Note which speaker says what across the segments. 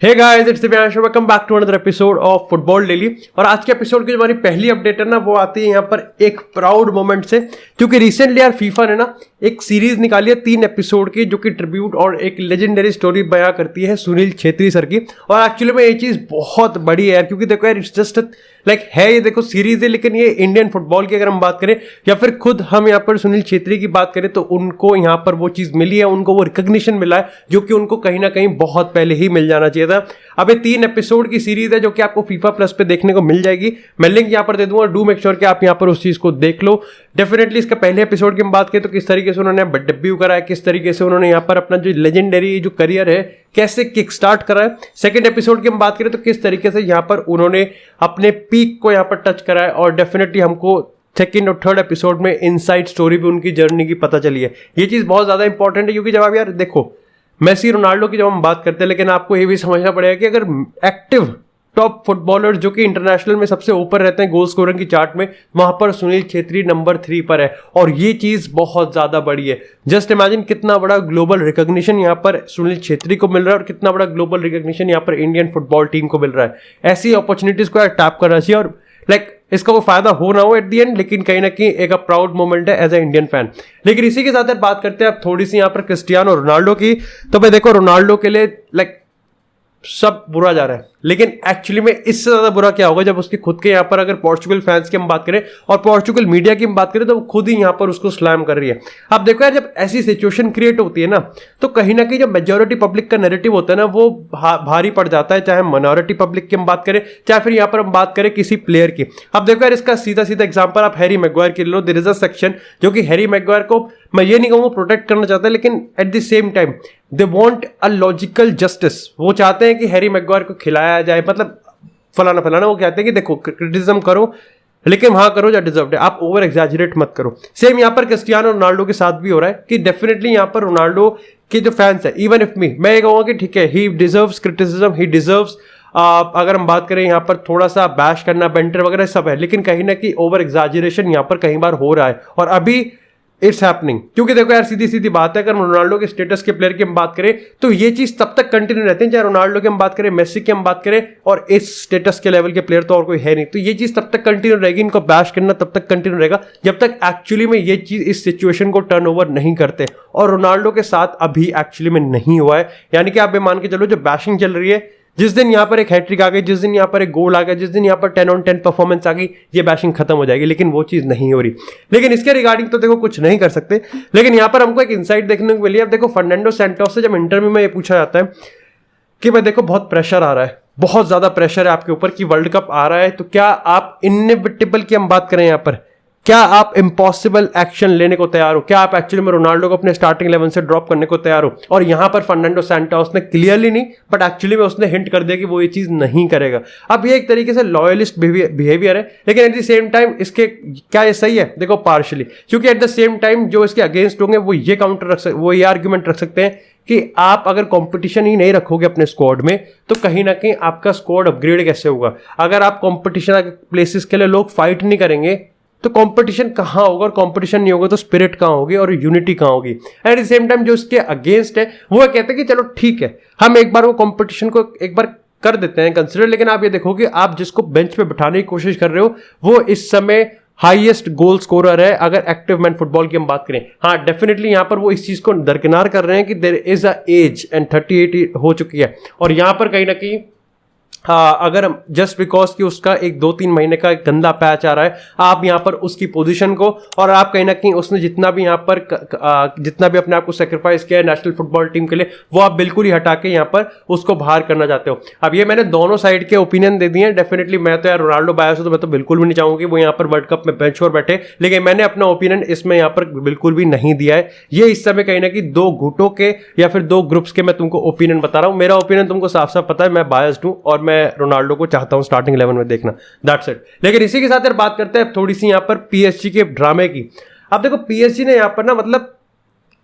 Speaker 1: Hey guys, it's Divyansh, welcome back to another episode of football daily. और आज के episode की जो हमारी पहली अपडेट है ना, वो आती है यहाँ पर एक प्राउड मोमेंट से, क्योंकि रिसेंटली यार फीफा ने ना एक सीरीज निकाली है 3 एपिसोड की, जो कि ट्रिब्यूट और एक लेजेंडरी स्टोरी बयां करती है सुनील छेत्री सर की। और एक्चुअली में ये चीज़ बहुत बड़ी है यार, क्योंकि देखो यार इट्स जस्ट लाइक है, ये देखो सीरीज है, लेकिन ये इंडियन फुटबॉल की अगर हम बात करें या फिर खुद हम यहाँ पर सुनील छेत्री की बात करें, तो उनको यहाँ पर वो चीज़ मिली है, उनको वो रिकग्निशन मिला है जो कि उनको कहीं ना कहीं बहुत पहले ही मिल जाना चाहिए था। अब ये 3 एपिसोड की सीरीज है जो कि आपको फीफा प्लस पे देखने को मिल जाएगी। मैं लिंक यहाँ पर दे दूंगा, डू मेक श्योर कि आप यहाँ पर उस चीज को देख लो। डेफिनेटली इसका पहले एपिसोड की हम बात करें तो किस तरीके से उन्होंने डेब्यू करा है, किस तरीके से उन्होंने यहाँ पर अपना जो लेजेंडरी जो करियर है कैसे किक स्टार्ट करा है। सेकंड एपिसोड की हम बात करें तो किस तरीके से यहाँ पर उन्होंने अपने पीक को यहाँ पर टच करा है। और डेफिनेटली हमको सेकंड और थर्ड एपिसोड में इनसाइड स्टोरी भी उनकी जर्नी की पता चली है। ये चीज़ बहुत ज़्यादा इंपॉर्टेंट है, क्योंकि जब आप यार देखो मेसी रोनाल्डो की जब हम बात करते हैं, लेकिन आपको ये भी समझना पड़ेगा कि अगर एक्टिव टॉप फुटबॉलर जो कि इंटरनेशनल में सबसे ऊपर रहते हैं गोल स्कोरिंग की चार्ट में, वहां पर सुनील छेत्री नंबर 3 पर है। और ये चीज बहुत ज्यादा बड़ी है। जस्ट इमेजिन कितना बड़ा ग्लोबल रिकॉग्निशन यहाँ पर सुनील छेत्री को मिल रहा है और कितना बड़ा ग्लोबल रिकॉग्निशन यहाँ पर इंडियन फुटबॉल टीम को मिल रहा है। ऐसी अपॉर्चुनिटीज को यार टैप करना चाहिए, और इसका कोई फायदा हो ना हो एट दी एंड, लेकिन कहीं ना कहीं एक प्राउड मोमेंट है एज ए इंडियन फैन। लेकिन इसी के साथ बात करते हैं अब थोड़ी सी यहाँ पर क्रिस्टियानो रोनाल्डो की। तो भाई देखो, रोनाल्डो के लिए सब बुरा जा रहा है, लेकिन एक्चुअली में इससे ज्यादा बुरा क्या होगा जब उसके खुद के यहाँ पर अगर पोर्चुगल फैंस की हम बात करें और पोर्चुगल मीडिया की हम बात करें, तो वो खुद ही यहाँ पर उसको स्लैम कर रही है। अब देखो यार, जब ऐसी सिचुएशन क्रिएट होती है ना, तो कहीं ना कहीं जब मेजोरिटी पब्लिक का नैरेटिव होता है ना, वो भारी पड़ जाता है, चाहे माइनॉरिटी पब्लिक की हम बात करें, चाहे फिर यहाँ पर हम बात करें किसी प्लेयर की। अब देखो यार, इसका सीधा सीधा एग्जाम्पल आप हैरी मैग्वायर के ले लो। देयर इज अ सेक्शन जो कि हैरी मैग्वायर को, मैं ये नहीं कहूँगा प्रोटेक्ट करना चाहता है, लेकिन at the same time they want a logical justice. वो चाहते हैं कि हैरी मैग्वायर को खिलाया जाए, मतलब फलाना फलाना। वो कहते हैं कि देखो क्रिटिसिज्म करो, लेकिन वहां करो जो डिजर्व है, आप ओवर एग्जैजरेट मत करो। सेम यहाँ पर क्रिस्टियानो रोनाल्डो के साथ भी हो रहा है कि डेफिनेटली यहाँ पर रोनाल्डो के जो फैंस है, इवन इफ मी, मैं ये कहूँगा कि ठीक है, ही डिजर्व्स क्रिटिसिज्म, ही डिजर्व्स अगर हम बात करें यहाँ पर थोड़ा सा बैश करना, बेंटर वगैरह सब है, लेकिन कहीं ना कहीं ओवर एग्जैजरेशन यहाँ पर कई बार हो रहा है। और अभी इट्स हैपनिंग, क्योंकि देखो यार सीधी सीधी बात है, अगर रोनाल्डो के स्टेटस के प्लेयर की हम बात करें तो ये चीज तब तक कंटिन्यू रहती है, चाहे रोनाल्डो की हम बात करें, मेसी की हम बात करें, और इस स्टेटस के लेवल के प्लेयर तो और कोई है नहीं, तो ये चीज तब तक कंटिन्यू रहेगी, इनको बैश करना तब तक कंटिन्यू रहेगा जब तक एक्चुअली में ये चीज इस सिचुएशन को टर्न ओवर नहीं करते। और रोनाल्डो के साथ अभी एक्चुअली में नहीं हुआ है। यानी कि आप ये मान के चलो, जो बैशिंग चल रही है, जिस दिन यहाँ पर एक हैट्रिक आ गई, जिस दिन यहाँ पर एक गोल आ गया, जिस दिन यहाँ पर 10 on 10 परफॉर्मेंस आ गई, ये बैशिंग खत्म हो जाएगी, लेकिन वो चीज नहीं हो रही। लेकिन इसके रिगार्डिंग तो देखो कुछ नहीं कर सकते, लेकिन यहाँ पर हमको एक इनसाइट देखने को मिली। अब देखो, फर्नांडो सैंटोस से जब इंटरव्यू में ये पूछा जाता है कि भाई देखो बहुत प्रेशर आ रहा है, बहुत ज्यादा प्रेशर है आपके ऊपर कि वर्ल्ड कप आ रहा है, तो क्या आप इनएविटेबल की हम बात करें यहाँ पर, क्या आप इम्पॉसिबल एक्शन लेने को तैयार हो, क्या आप एक्चुअली में रोनाल्डो को अपने स्टार्टिंग 11 से ड्रॉप करने को तैयार हो। और यहां पर फर्नांडो सैंटोस ने क्लियरली नहीं, बट एक्चुअली में उसने हिंट कर दिया कि वो ये चीज नहीं करेगा। अब ये एक तरीके से लॉयलिस्ट बिहेवियर है, लेकिन एट द सेम टाइम इसके क्या ये सही है? देखो पार्शली, क्योंकि एट द सेम टाइम जो इसके अगेंस्ट होंगे वो ये वो ये आर्ग्यूमेंट रख सकते हैं कि आप अगर कंपटीशन ही नहीं रखोगे अपने स्क्वाड में, तो कहीं ना कहीं आपका स्क्वाड अपग्रेड कैसे होगा? अगर आप कंपटीशन प्लेसेस के लिए लोग फाइट नहीं करेंगे, तो कंपटीशन कहाँ होगा? और कंपटीशन नहीं होगा तो स्पिरिट कहाँ होगी और यूनिटी कहाँ होगी? एट द सेम टाइम जो इसके अगेंस्ट है वो कहते हैं कि चलो ठीक है, हम एक बार वो कंपटीशन को एक बार कर देते हैं कंसिडर, लेकिन आप ये देखो कि आप जिसको बेंच पे बिठाने की कोशिश कर रहे हो वो इस समय हाईएस्ट गोल स्कोरर है, अगर एक्टिव मैन फुटबॉल की हम बात करें। हाँ, डेफिनेटली यहाँ पर वो इस चीज को दरकिनार कर रहे हैं कि there is a age and 38 हो चुकी है। और यहाँ पर कहीं ना कहीं अगर जस्ट बिकॉज कि उसका 1-2-3 महीने का गंदा पैच आ रहा है, आप यहाँ पर उसकी पोजीशन को, और आप कहीं ना कहीं उसने जितना भी यहाँ पर जितना भी अपने आप को सेक्रीफाइस किया है नेशनल फुटबॉल टीम के लिए, वो आप बिल्कुल ही हटा के यहाँ पर उसको बाहर करना चाहते हो। अब ये मैंने दोनों साइड के ओपिनियन दे दिए हैं। डेफिनेटली मैं तो यार रोनाल्डो बायस हूं, तो मैं तो बिल्कुल भी नहीं चाहूंगी वो यहाँ पर वर्ल्ड कप में बेंच पर बैठे, लेकिन मैंने अपना ओपिनियन इसमें यहाँ पर बिल्कुल भी नहीं दिया है। ये इस समय कहीं ना कहीं 2 गुटों के या फिर 2 ग्रुप्स के मैं तुमको ओपिनियन बता रहा हूँ। मेरा ओपिनियन तुमको साफ साफ पता है, मैं बायस्ड हूँ और मैं रोनाल्डो को चाहता हूं स्टार्टिंग 11 में देखना, दैट्स इट। लेकिन इसी के साथ यार बात करते हैं थोड़ी सी यहाँ पर पीएसजी के ड्रामे की। अब देखो पीएसजी ने यहाँ पर ना, मतलब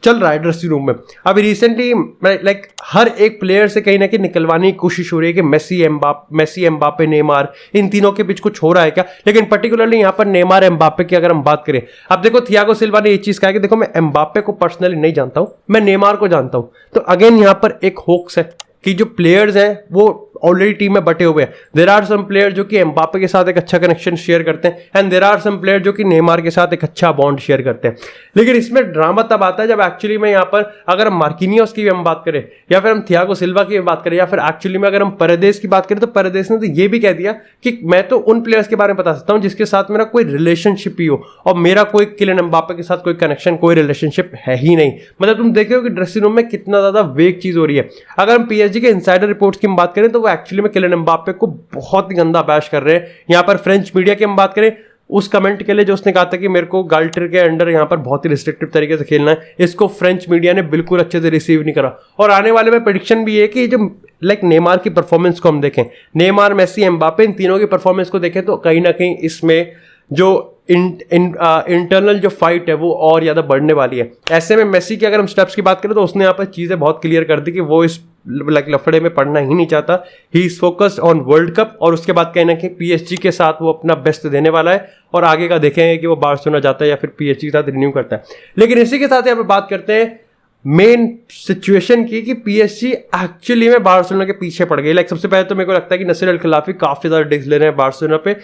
Speaker 1: चल रहा है ड्रेसिंग रूम में अभी रिसेंटली, लाइक हर एक प्लेयर से कहीं ना कहीं निकलवाने की कोशिश हो रही है कि मेसी एम्बापे नेमार, इन तीनों के बीच कुछ हो रहा है क्या? लेकिन पर्टिकुलरली यहाँ पर नेमार एम्बापे की अगर हम बात करें, अब देखो थियागो सिल्वा ने ये चीज कहा कि देखो मैं एम्बापे को पर्सनली नहीं जानता हूं, मैं नेमार को जानता हूं। तो अगेन यहाँ पर एक होक्स है कि जो प्लेयर्स हैं वो ऑलरेडी टीम में बटे हुए हैं। देयर आर सम प्लेयर जो कि एम्बापे के साथ एक अच्छा कनेक्शन शेयर करते हैं and there are some player जो कि नेमार के साथ एक अच्छा बॉन्ड शेयर करते हैं। लेकिन इसमें ड्रामा तब आता है जब एक्चुअली में यहाँ पर अगर हम मार्किनियोस की भी हम बात करें या फिर हम थियागो सिल्वा की भी बात करें या फिर एक्चुअली में अगर हम पेरेदेस की बात करें तो पेरेदेस ने तो ये भी कह दिया कि मैं तो उन प्लेयर्स के बारे में बता सकता हूँ जिसके साथ मेरा कोई रिलेशनशिप ही हो और मेरा कोई किलियन एम्बापे के साथ कोई कनेक्शन कोई रिलेशनशिप है ही नहीं। मतलब तुम देखे हो कि ड्रेसिंग रूम में कितना ज्यादा वेग चीज हो रही है। अगर हम पीएसजी के इनसाइडर रिपोर्ट्स की हम बात करें तो वो एक्चुअली में किलियन एम्बापे को बहुत ही गंदा बैश कर रहे हैं। यहाँ पर फ्रेंच मीडिया की हम बात करें उस कमेंट के लिए जो उसने कहा था कि मेरे को गाल्टर के अंडर यहाँ पर बहुत ही रिस्ट्रिक्टिव तरीके से खेलना है, इसको फ्रेंच मीडिया ने बिल्कुल अच्छे से रिसीव नहीं करा। और आने वाले में प्रेडिक्शन भी है कि जो लाइक नेमार की परफॉर्मेंस को हम देखें, नेमार मेसी एम्बापे इन तीनों की परफॉर्मेंस को देखें तो कहीं ना कहीं इसमें जो इंटरनल जो फाइट है वो और ज़्यादा बढ़ने वाली है। ऐसे में मेसी की अगर हम स्टेप्स की बात करें तो उसने यहाँ पर चीज़ें बहुत क्लियर कर दी कि वो इस लाइक लफड़े में पढ़ना ही नहीं चाहता। He is focused on world cup और उसके बाद कहीं ना कहीं पीएसजी के साथ वो अपना बेस्ट देने वाला है और आगे का देखेंगे कि वो बार्सिलोना जाता है या फिर पीएसजी के साथ रिन्यू करता है। लेकिन इसी के साथ यहाँ पर बात करते हैं मेन सिचुएशन की कि पीएसजी एक्चुअली में बार्सिलोना के पीछे पड़ गई। लाइक सबसे पहले तो मेरे को लगता है कि नसीर अल खिलाफी काफ़ी ज़्यादा डिग्स ले रहे हैं बार्सिलोना पे,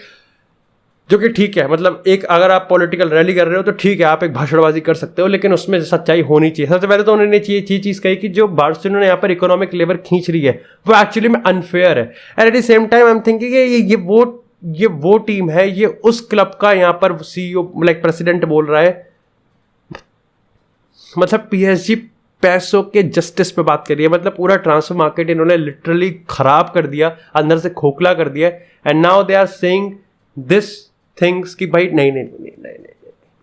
Speaker 1: जो कि ठीक है। मतलब एक अगर आप पॉलिटिकल रैली कर रहे हो तो ठीक है, आप एक भाषणबाजी कर सकते हो, लेकिन उसमें सच्चाई होनी चाहिए। सबसे पहले तो उन्होंने ये चीज़ कही कि जो बार्सिलोना यहाँ पर इकोनॉमिक लेवर खींच रही है वो एक्चुअली में अनफेयर है। And at the same time I am thinking ये वो टीम है, ये उस क्लब का यहाँ पर सीईओ लाइक प्रेसिडेंट बोल रहा है। मतलब पीएसजी पैसों के जस्टिस पे बात करिए, मतलब पूरा ट्रांसफर मार्केट इन्होंने लिटरली खराब कर दिया, अंदर से खोखला कर दिया। And now they are saying this things कि भाई नहीं,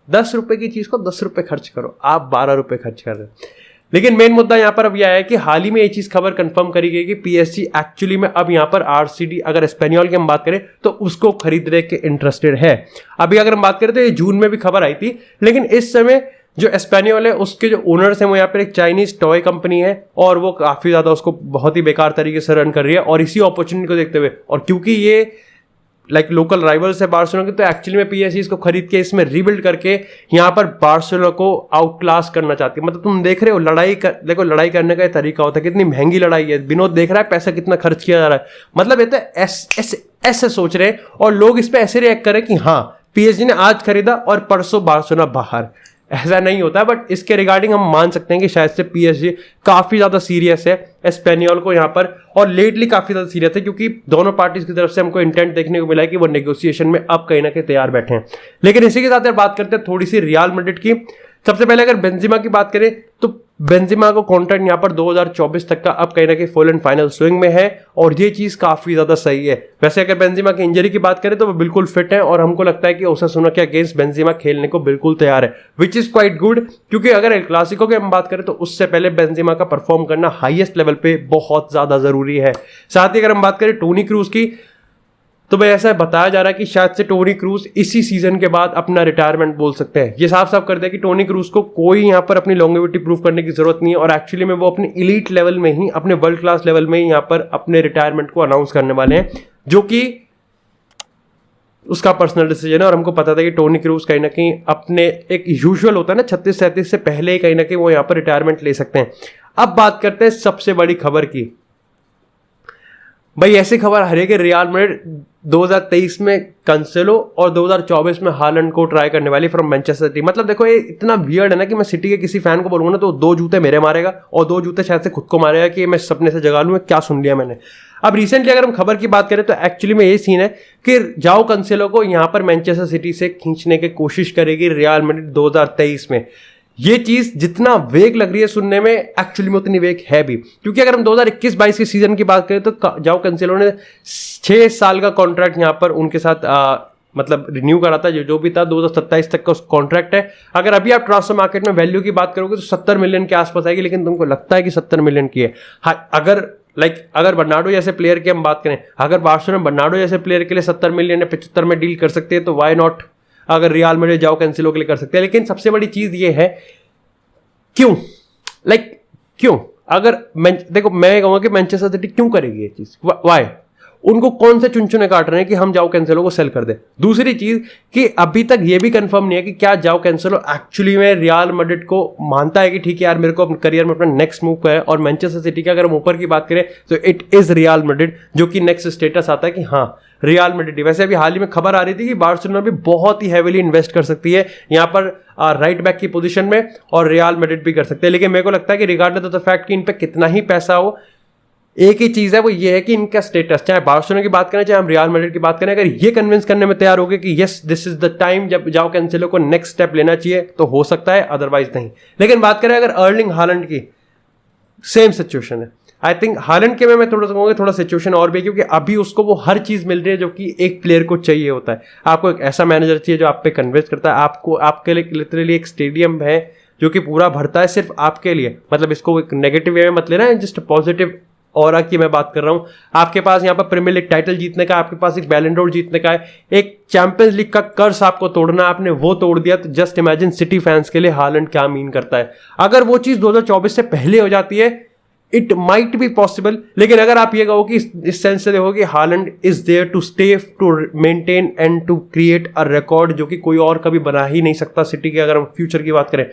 Speaker 1: 10 रुपए की चीज को 10 रुपए खर्च करो, आप 12 रुपए खर्च कर रहे हो। लेकिन मेन मुद्दा यहाँ पर अब यह है कि हाल ही में ये चीज खबर कंफर्म करी गई कि पीएसजी एक्चुअली में अब यहाँ पर आरसीडी अगर एस्पेनियोल की हम बात करें तो उसको खरीदने के इंटरेस्टेड है। अभी अगर हम बात करें तो ये जून में भी खबर आई थी, लेकिन इस समय जो एस्पेनियोल है उसके जो ओनर्स हैं वो यहाँ पर एक चाइनीज टॉय कंपनी है और वो काफी ज्यादा उसको बहुत ही बेकार तरीके से रन कर रही है। और इसी अपॉर्चुनिटी को देखते हुए और क्योंकि ये लाइक लोकल राइवल्स है बार्सिलोना के, तो एक्चुअली में पीएसजी इसको खरीद के इसमें रीबिल्ड करके यहाँ पर बार्सिलोना को आउट क्लास करना चाहती है। मतलब तुम देख रहे हो देखो लड़ाई करने का तरीका होता है, कितनी महंगी लड़ाई है। विनोद देख रहा है पैसा कितना खर्च किया जा रहा है। मतलब ये तो ऐसे सोच रहे हैं और लोग इस पर ऐसे रिएक्ट करें कि हाँ पीएसजी ने आज खरीदा और परसों बार्सिलोना बाहर। ऐसा नहीं होता, बट इसके रिगार्डिंग हम मान सकते हैं कि शायद से पीएसजी काफी ज्यादा सीरियस है एस्पेनियोल को यहाँ पर, और लेटली काफी ज्यादा सीरियस है क्योंकि दोनों पार्टीज की तरफ से हमको इंटेंट देखने को मिला है कि वो नेगोशिएशन में अब कहीं ना कहीं तैयार बैठे हैं। लेकिन इसी के साथ यार बात करते हैं थोड़ी सी रियल मैड्रिड की। सबसे पहले अगर बेंजिमा की बात करें तो बेंजिमा को कॉन्ट्रैक्ट यहाँ पर 2024 तक का अब कहीं ना कहीं फुल एंड फाइनल स्विंग में है और ये चीज काफी ज्यादा सही है। वैसे अगर बेंजिमा की इंजरी की बात करें तो वो बिल्कुल फिट है और हमको लगता है कि ओसासुना के अगेंस्ट बेंजिमा खेलने को बिल्कुल तैयार है, विच इज क्वाइट गुड। क्योंकि अगर एल क्लासिको की हम बात करें तो उससे पहले बेंजिमा का परफॉर्म करना हाईएस्ट लेवल पे बहुत ज्यादा जरूरी है। साथ ही अगर हम बात करें टोनी क्रूज की तो भाई ऐसा बताया जा रहा है कि शायद से टोनी क्रूज इसी सीजन के बाद अपना रिटायरमेंट बोल सकते हैं। ये साफ साफ कर दिया कि टोनी क्रूज को कोई यहाँ पर अपनी लॉन्गेविटी प्रूव करने की जरूरत नहीं है और एक्चुअली में वो अपने इलीट लेवल में ही अपने वर्ल्ड क्लास लेवल में ही यहाँ पर अपने रिटायरमेंट को अनाउंस करने वाले हैं, जो कि उसका पर्सनल डिसीजन है। और हमको पता था कि टोनी क्रूज कहीं ना कहीं अपने एक यूजुअल होता है ना 36-37 से पहले ही कहीं ना कहीं वो यहाँ पर रिटायरमेंट ले सकते हैं। अब बात करते हैं सबसे बड़ी खबर की। भाई ऐसी खबर हर एक रियल मैड्रिड 2023 में कैंसेलो और 2024 में हालैंड को ट्राई करने वाली फ्रॉम मैनचेस्टर सिटी। मतलब देखो ये इतना वियर्ड है ना कि मैं सिटी के किसी फैन को बोलूंगा ना तो 2 जूते मेरे मारेगा और 2 जूते शायद से खुद को मारेगा कि मैं सपने से जगा लूँ, क्या सुन लिया मैंने। अब रिसेंटली अगर हम खबर की बात करें तो एक्चुअली में ये सीन है कि जाओ कैंसेलो को यहाँ पर मैनचेस्टर सिटी से खींचने की कोशिश करेगी रियल मैड्रिड 2023 में। ये चीज जितना वेग लग रही है सुनने में एक्चुअली में उतनी वेग है भी, क्योंकि अगर हम 2021-22 के सीजन की बात करें तो जाओ कैंसेलो ने 6 साल का कॉन्ट्रैक्ट यहाँ पर उनके साथ मतलब रिन्यू करा था, जो भी था 2027 तक का कॉन्ट्रैक्ट है। अगर अभी आप ट्रांसफर मार्केट में वैल्यू की बात करोगे तो 70 मिलियन के आसपास आएगी, लेकिन तुमको लगता है कि 70 मिलियन की है। हाँ, अगर बर्नार्डो जैसे प्लेयर की हम बात करें, अगर बार्सिलोना बर्नार्डो जैसे प्लेयर के लिए 70 मिलियन या 75 में डील कर सकते हैं तो वाई नॉट, अगर रियल मैड्रिड जाओ कैंसेलो के लिए कर सकते हैं। लेकिन सबसे बड़ी चीज ये है क्यों अगर देखो मैं कहूंगा कि मैनचेस्टर सिटी क्यों करेगी ये चीज, वाई उनको कौन से चुनचुने काट रहे हैं कि हम जाओ कैंसेलो को सेल कर दे। दूसरी चीज कि अभी तक ये भी कंफर्म नहीं है कि क्या जाओ कैंसेलो एक्चुअली में रियल मैड्रिड को मानता है कि ठीक है यार मेरे को अपने करियर में अपना नेक्स्ट मूव है, और मैनचेस्टर सिटी का अगर हम ऊपर की बात करें तो इट इज रियल मैड्रिड, जो कि नेक्स्ट स्टेटस आता है कि हाँ रियल मैड्रिड। वैसे अभी हाल ही में खबर आ रही थी कि बार्सिलोना भी बहुत ही हेवीली इन्वेस्ट कर सकती है यहाँ पर राइट बैक की पोजीशन में, और रियल मैड्रिड भी कर सकते हैं। लेकिन मेरे को लगता है कि रिगार्डलेस ऑफ द फैक्ट कि इन पे कितना ही पैसा हो, एक ही चीज है वो ये है कि इनका स्टेटस, चाहे बार्सिलोना की बात करें चाहे हम रियल मैड्रिड की बात करें, अगर ये कन्विंस करने में तैयार हो गए कि yes this is the time जब जाओ कैंसेलो को नेक्स्ट स्टेप लेना चाहिए, तो हो सकता है, अदरवाइज नहीं। लेकिन बात करें अगर अर्लिंग हालैंड की, सेम सिचुएशन है। आई थिंक हालैंड के में मैं थोड़ा सा कहूँगा थोड़ा सिचुएशन और भी, क्योंकि अभी उसको वो हर चीज मिल रही है जो कि एक प्लेयर को चाहिए होता है। आपको एक ऐसा मैनेजर चाहिए जो आप पे कन्विंस करता है, आपको आपके लिए लिटरली एक स्टेडियम है जो कि पूरा भरता है सिर्फ आपके लिए। मतलब इसको एक नेगेटिव वे में मत लेना, जस्ट पॉजिटिव ऑरा की मैं बात कर रहा हूँ। आपके पास यहाँ पर प्रीमियर लीग टाइटल जीतने का, आपके पास एक बैलन डोर जीतने का है, एक चैंपियंस लीग का कर्ज आपको तोड़ना, आपने वो तोड़ दिया। तो जस्ट इमेजिन सिटी फैंस के लिए हालैंड क्या मीन करता है। अगर वो चीज 2024 से पहले हो जाती है, इट माइट बी पॉसिबल। लेकिन अगर आप ये कहो कि इस सेंस से देखो कि Haaland is there to stay, to maintain and to create a record जो कि कोई और कभी बना ही नहीं सकता सिटी के, अगर हम फ्यूचर की बात करें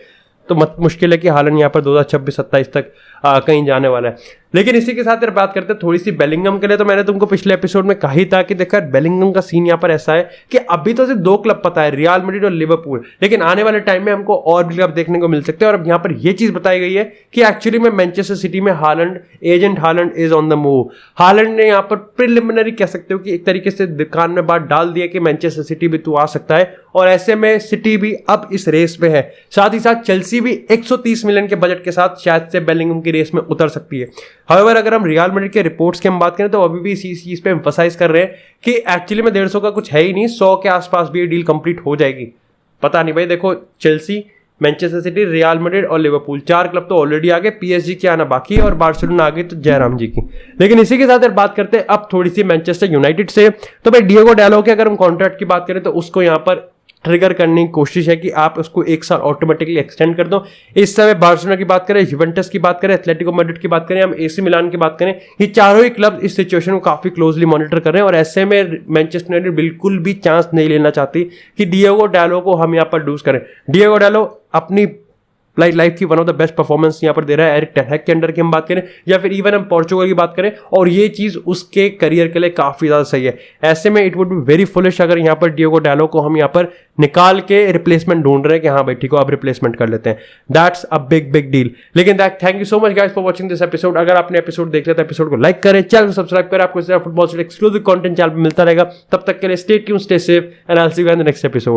Speaker 1: तो मुश्किल है कि हालैंड यहाँ पर 2026-27 तक कहीं जाने वाला है। लेकिन इसी के साथ बात करते हैं थोड़ी सी बेलिंगम के लिए। तो मैंने तुमको पिछले एपिसोड में कहा ही था कि देखा बेलिंगम का सीन यहाँ पर ऐसा है कि अभी तो सिर्फ 2 क्लब पता है, रियल मैड्रिड और लिवरपूल, लेकिन आने वाले टाइम में हमको और भी क्लब देखने को मिल सकते हैं। और अब यहाँ पर यह चीज बताई गई है कि एक्चुअली में मैनचेस्टर सिटी में Holland, agent Holland is on the move. Holland ने यहाँ पर प्रिलिमिनरी कह सकते हो कि एक तरीके से दुकान में बात डाल दिया कि मैनचेस्टर सिटी भी तू आ सकता है, और ऐसे में सिटी भी अब इस रेस में है। साथ ही साथ चेल्सी भी 130 मिलियन के बजट के साथ शायद से बेलिंगम की रेस में उतर सकती है। हाउएवर अगर हम रियल मैड्रिड के रिपोर्ट्स की हम बात करें तो अभी भी इसी चीज पे एम्फसाइज कर रहे हैं कि एक्चुअली में 150 का कुछ है ही नहीं, 100 के आसपास भी ये डील कंप्लीट हो जाएगी। पता नहीं भाई, देखो Chelsea, Manchester city, real Madrid और लिवरपूल 4 क्लब तो ऑलरेडी आ गए, पीएसजी की आना बाकी है, और बार्सिलोना आ गई तो जयराम जी की। लेकिन इसी के साथ बात करते हैं अब थोड़ी सी मैनचेस्टर यूनाइटेड से। तो भाई डिएगो डालो के अगर हम कॉन्ट्रैक्ट की बात करें तो उसको यहाँ पर ट्रिगर करने की कोशिश है कि आप उसको 1 साल ऑटोमेटिकली एक्सटेंड कर दो। इस समय बार्सिलोना की बात करें, युवेंटस की बात करें, एथलेटिको मैड्रिड की बात करें, हम एसी मिलान की बात करें, ये चारों ही क्लब इस सिचुएशन को काफी क्लोजली मॉनिटर कर रहे हैं। और ऐसे में मैनचेस्टर यूनाइटेड बिल्कुल भी चांस नहीं लेना चाहती कि डिएगो डालो को हम यहाँ पर लूज करें। डिएगो डालो अपनी लाइफ की one of the best performance यहाँ पर दे रहा है एरिक टेन हैग के अंडर की हम बात करें, या फिर इवन हम पोर्चुगल की बात करें, और ये चीज उसके करियर के लिए काफी ज्यादा सही है। ऐसे में it would be very foolish अगर यहाँ पर डिएगो डालो को हम यहाँ पर निकाल के रिप्लेसमेंट ढूंढ रहे हैं कि हाँ भाई ठीक हो अब रिप्लेसमेंट कर लेते हैं। That's a big deal. लेकिन thank you so much guys for watching this episode. अगर आपने एपिसोड देख लिया तो एपिसोड को लाइक करें, चैनल को सब्सक्राइब करें, आपको इस तरह फुटबॉल से एक्सक्लूसिव कंटेंट चैनल पर मिलता रहेगा। तब तक के लिए stay tuned, stay safe, and I will see you in the next episode.